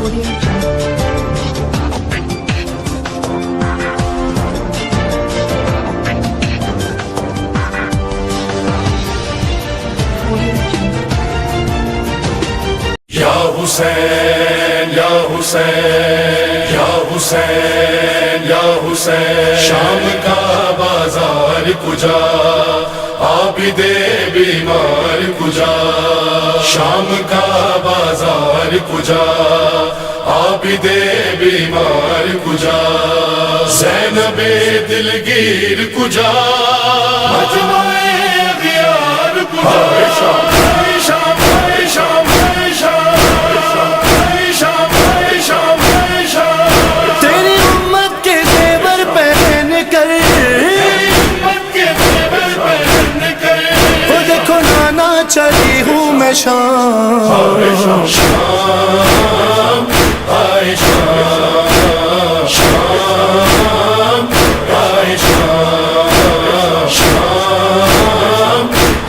یا حسین یا حسین یا حسین یا حسین، شام کا بازار کجا، عابد بیمار کجا، شام کا بازار کجا، عابد بیمار کجا، زینب دلگیر کجا، مجمع غیار کجا، چلی ہوں میں شام شام آئے شام شام آئے شام شام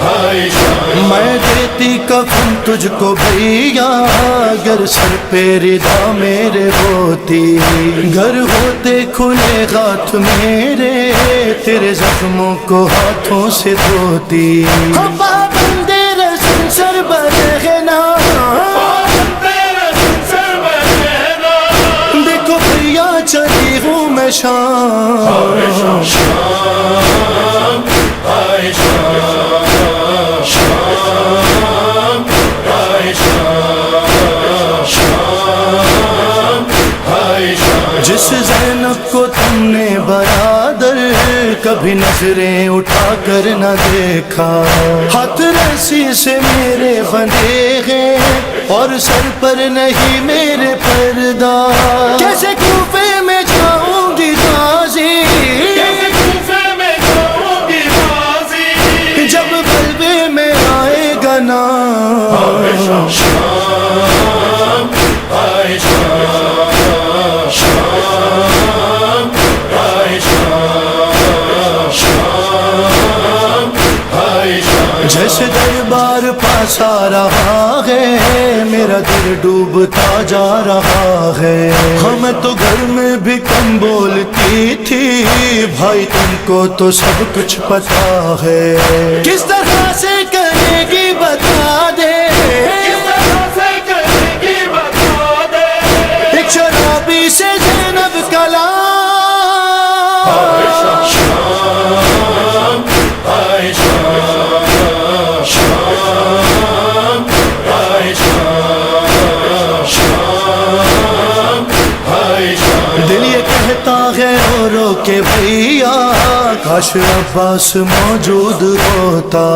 آئے شام، میں دیتی کفن تجھ کو بھیا، اگر سر پہ ردا میرے ہوتی، گھر ہوتے کھلے ہاتھ میرے، تیرے زخموں کو ہاتھوں سے دھوتی، سر برہنا دیکھو بھیا چلی ہوں میں شام شام آئے شام شام آئے شام شام آئے شام، جس زینب کو تم نے برادر کبھی نظریں اٹھا کر نہ دیکھا، ہاتھ رسی سے میرے بندھے ہیں اور سر پر نہیں میرے پردہ، کیسے کوفے میں جاؤں گی غازی، جب قلبے میں آئے گا نا شام آئے شام شام آئے شام شام آئے شام، جیسے دربار پاس آ رہا ہے میرا دل ڈوبتا جا رہا ہے، ہمیں تو گھر میں بھی کم بولتی تھی، بھائی تم کو تو سب کچھ پتا ہے، کس طرح سے کرے گی بتا دے، ایک شرابی سے زینب کلا شام آئے شام شام آئے شام شام آئے شام، دل یہ کہتا ہے رو رو کے بھیا، کاش عباس موجود ہوتا،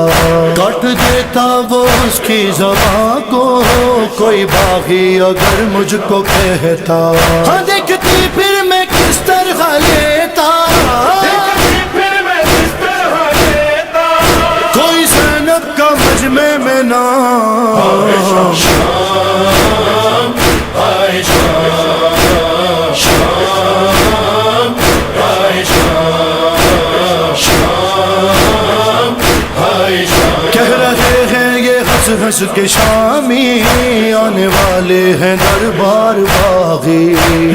کاٹ دیتا وہ اس کی زبان کو، کوئی باغی اگر مجھ کو کہتا، ہاں دیکھتی پھر میں کس طرح لیتا، کوئی زینب کا مجمع میں نام شام آئے شام شام آئے شام شام آئے شام، کہہ رہے ہیں یہ ہنس ہنس کے شامی، آنے والے ہیں دربار باغی،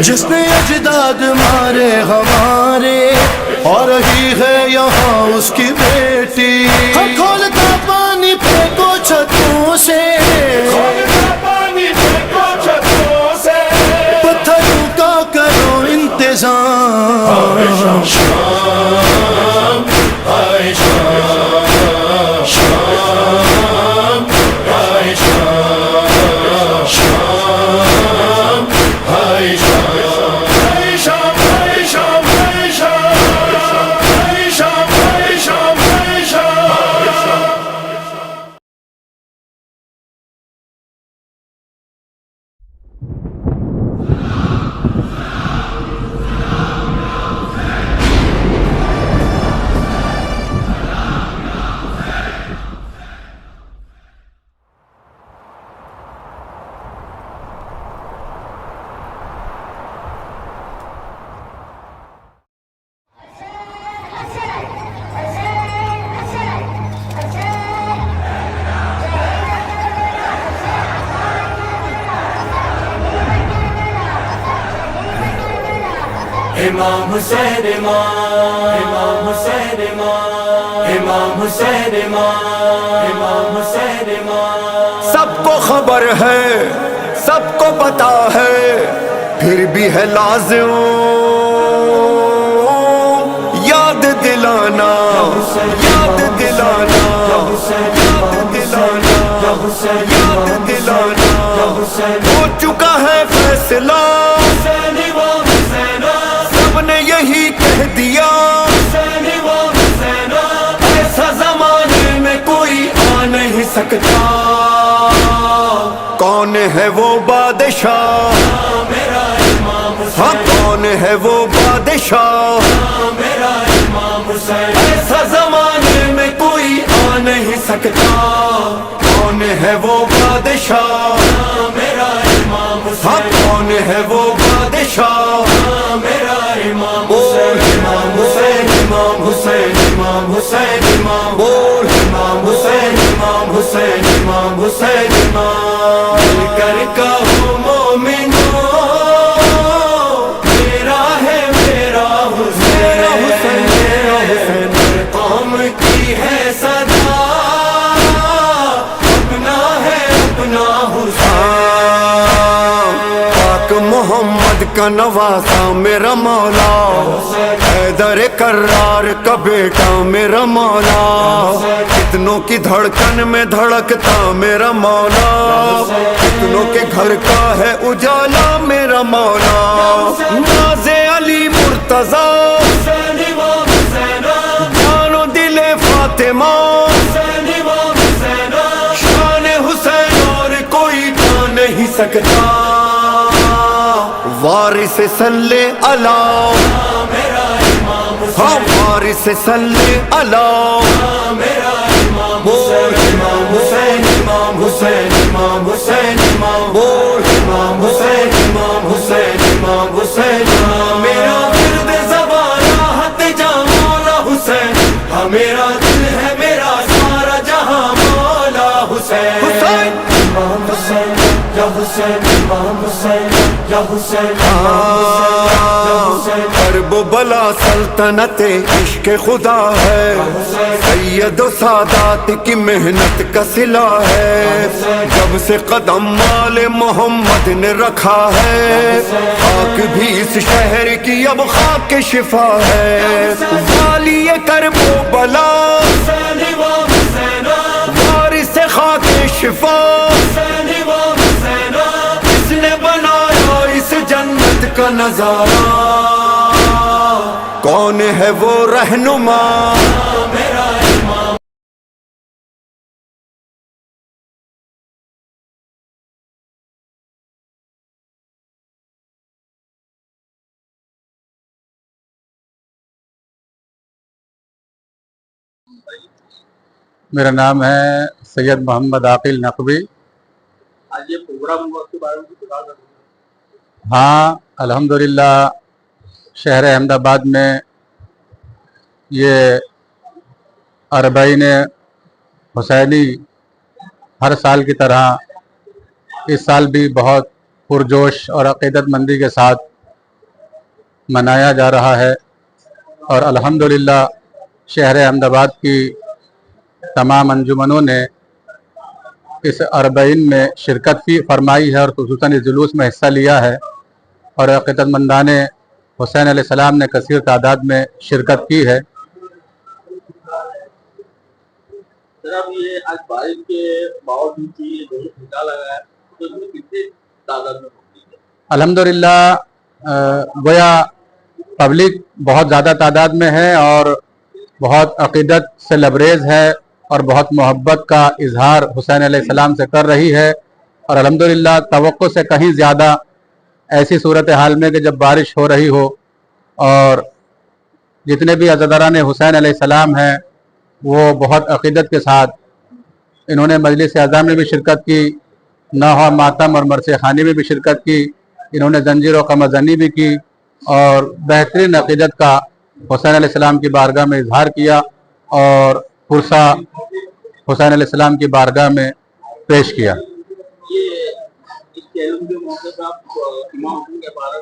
جس نے اجداد مارے ہمارے، اور رہی ہے یہاں اس کی بیٹی، کھولتا پانی پھینکو چھتوں سے، پتھروں کا کرو انتظام، شام آئے شام شام آئے شام شام آئے شام امام حسین امام حسین امام حسین امام حسین سب کو خبر ہے سب کو پتا ہے پھر بھی ہے لازم یاد دلانا یاد دلانا یاد دلانا یاد دلانا ہو چکا ہے فیصلہ سب نے یہی کہہ دیا ایسا زمانے میں کوئی آ نہیں سکتا کون ہے وہ بادشاہ ہاں کون ہے وہ بادشاہ ایسا زمانے میں کوئی آ نہیں سکتا کون ہے وہ بادشاہ ہاں کون ہے وہ بادشاہ بول امام حسین امام حسین امام حسین امام بول امام حسین امام حسین امام حسین امام مل کر کہو مومنو میرا ہے میرا حسین میرا حسین قوم کی ہے صدا اپنا ہے اپنا حسین پاک محمد کا نواسا میرا مولا حیدر کرار کا بیٹا میرا مولا کتنوں کی دھڑکن میں دھڑکتا میرا مولا کتنوں کے گھر کا ہے اجالا میرا مولا ناز علی مرتضی جان و دل فاطمہ شان حسین اور کوئی پا نہیں سکتا وارث صلی اللہ ہاں وارث صلی اللہ بول امام حسین امام حسین امام حسین امام بول امام حسین امام حسین امام حسین میرا ورد زبان راحت جہاں مولا حسین ہاں میرا دل ہے میرا سارا جہاں مولا حسین امام حسین یا حسین امام حسین یا حسین کرب و بلا سلطنت عشق خدا ہے سید و سادات کی محنت کا صلہ ہے جب سے قدم مال محمد نے رکھا ہے خاک بھی اس شہر کی اب خاک شفا ہے والی کرب و بلا وارث خاک شفا اس نے بنایا اس جنت کا نظارہ کون ہے وہ رہنما میرا نام ہے سید محمد عاقل نقوی۔ آج یہ پروگرام ہوا اس کے بارے میں کچھ بتا سکتے ہیں؟ ہاں الحمدللہ شہر احمد آباد میں یہ اربعین حسینی ہر سال کی طرح اس سال بھی بہت پرجوش اور عقیدت مندی کے ساتھ منایا جا رہا ہے، اور الحمدللہ شہر احمد آباد کی تمام انجمنوں نے اس اربعین میں شرکت کی فرمائی ہے، اور خصوصاً اس جلوس میں حصہ لیا ہے، اور عقیدت مندان حسین علیہ السلام نے کثیر تعداد میں شرکت کی ہے۔ جناب یہ آج بارش کے باوجود بھی یہ جلوس نکالا گیا ہے، تو اس میں کتنی تعداد میں ہوتی ہے؟ الحمدللہ گویا پبلک بہت زیادہ تعداد میں ہے اور بہت عقیدت سے لبریز ہے اور بہت محبت کا اظہار حسین علیہ السلام سے کر رہی ہے، اور الحمدللہ توقع سے کہیں زیادہ ایسی صورتحال میں کہ جب بارش ہو رہی ہو اور جتنے بھی عزاداران حسین علیہ السلام ہیں وہ بہت عقیدت کے ساتھ انہوں نے مجلس اعزا میں بھی شرکت کی، نوحہ ماتم اور مرثیہ خوانی میں بھی شرکت کی، انہوں نے زنجیر و قمع زنی بھی کی اور بہترین عقیدت کا حسین علیہ السلام کی بارگاہ میں اظہار کیا اور پرسہ حسین علیہ السلام کی بارگاہ میں پیش کیا۔ یہ اس چیلنج کے موقع پہ آپ امام حسین کے بارے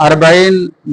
40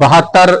72